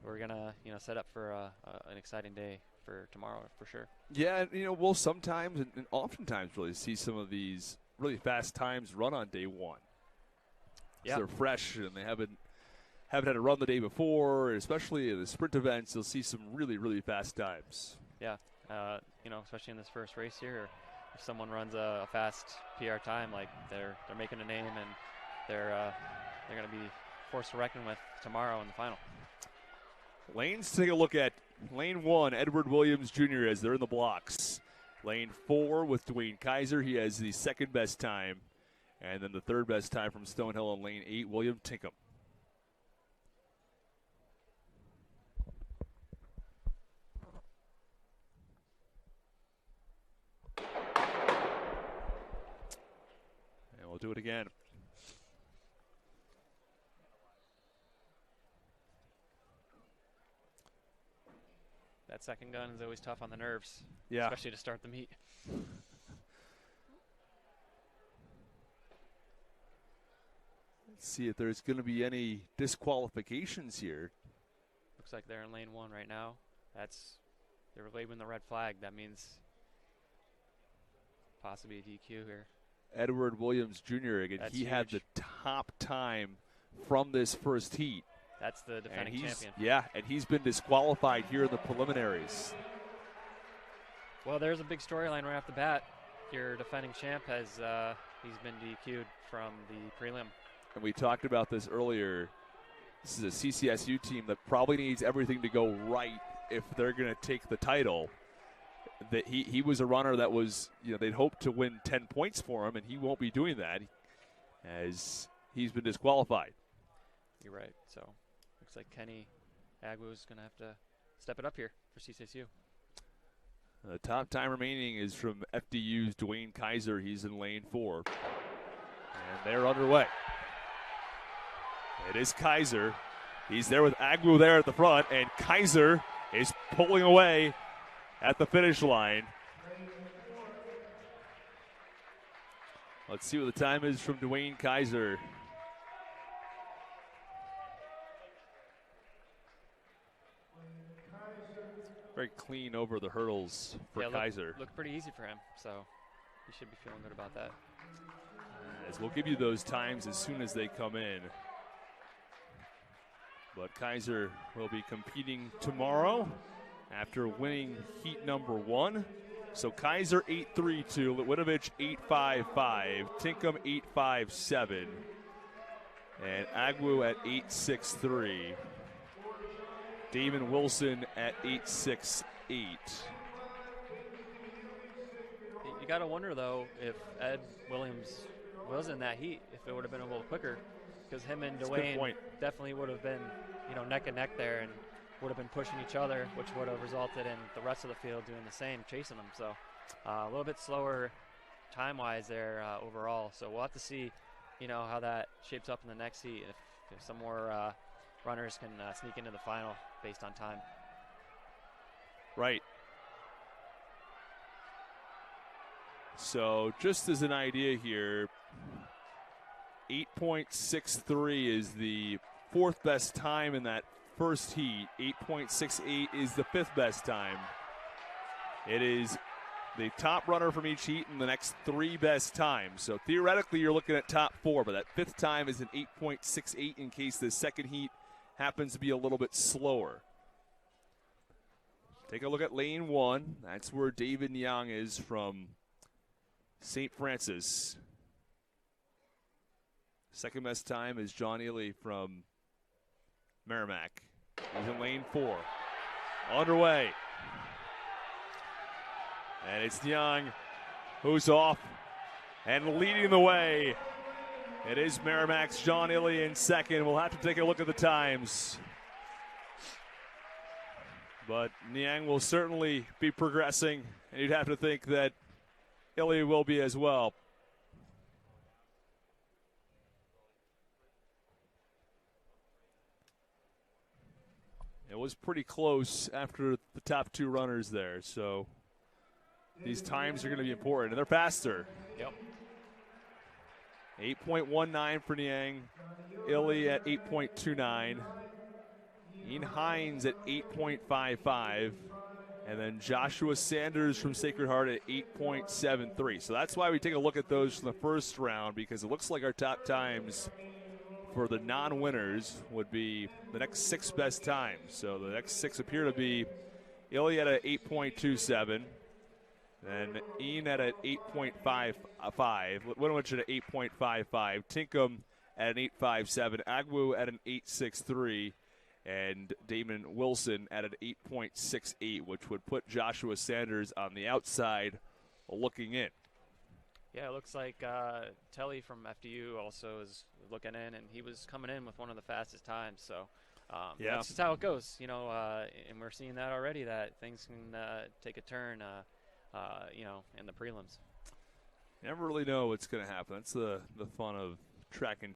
we're gonna set up for an exciting day for tomorrow for sure. Yeah, and we'll sometimes and oftentimes really see some of these really fast times run on day one. Yeah, they're fresh and they haven't had to run the day before, especially in the sprint events. You'll see some really, really fast times. Yeah, especially in this first race here, if someone runs a fast PR time, like they're making a name and they're going to be forced to reckon with tomorrow in the final. Lanes, take a look at lane 1, Edward Williams Jr. as they're in the blocks. Lane 4 with Dwayne Kaiser. He has the second best time. And then the third best time from Stonehill in lane 8, William Tinkham. And we'll do it again. That second gun is always tough on the nerves, yeah, especially to start the meet. Let's see if there's going to be any disqualifications here. Looks like they're in lane 1 right now. They're waving the red flag. That means possibly a DQ here. Edward Williams Jr. again. That's he huge. had the top time from this first heat. That's the defending champion. Yeah, and he's been disqualified here in the preliminaries. Well, there's a big storyline right off the bat. Your defending champ he's been DQ'd from the prelim. And we talked about this earlier. This is a CCSU team that probably needs everything to go right if they're going to take the title. That he was a runner that was, they'd hoped to win 10 points for him, and he won't be doing that as he's been disqualified. You're right. So looks like Kenny Agwu is going to have to step it up here for CCSU. The top time remaining is from FDU's Dwayne Kaiser. He's in lane 4. And they're underway. It is Kaiser. He's there with Agwu there at the front, and Kaiser is pulling away at the finish line. Let's see what the time is from Dwayne Kaiser. Very clean over the hurdles for Kaiser. Looked pretty easy for him, so he should be feeling good about that. As we'll give you those times as soon as they come in. But Kaiser will be competing tomorrow after winning heat number 1. So Kaiser 8.32, Litwinovich 8.55, Tinkham 8.57, and Agwu at 8.63. Damon Wilson at 8.68. You got to wonder, though, if Ed Williams was in that heat, if it would have been a little quicker, because him and Dwayne definitely would have been, neck and neck there and would have been pushing each other, which would have resulted in the rest of the field doing the same, chasing them. So a little bit slower time-wise there overall. So we'll have to see, how that shapes up in the next heat, if some more runners can sneak into the final based on time. Right. So just as an idea here, 8.63 is the 4th best time in that first heat. 8.68 is the 5th best time. It is the top runner from each heat and the next 3 best times. So theoretically, you're looking at top 4, but that 5th time is an 8.68 in case the second heat happens to be a little bit slower. Take a look at lane 1. That's where David Nyang is from St. Francis. Second best time is John Ely from Merrimack. He's in lane 4. Underway. And it's Nyang who's off and leading the way. It is Merrimack's John Ely in second. We'll have to take a look at the times. But Nyang will certainly be progressing, and you'd have to think that Ely will be as well. It was pretty close after the top 2 runners there, so these times are going to be important, and they're faster. Yep. 8.19 for Nyang, Ely at 8.29. Ian Hines at 8.55. And then Joshua Sanders from Sacred Heart at 8.73. So that's why we take a look at those from the first round, because it looks like our top times for the non-winners would be the next 6 best times. So the next 6 appear to be Ilya at 8.27. Then Ian at an 8.55, Winovich at an 8.55, Tinkham at an 8.57, Agwu at an 8.63, and Damon Wilson at an 8.68, which would put Joshua Sanders on the outside looking in. Yeah, it looks like Telly from FDU also is looking in, and he was coming in with one of the fastest times. So that's just how it goes, and we're seeing that already, that things can take a turn, in the prelims. Never really know what's going to happen. That's the fun of track and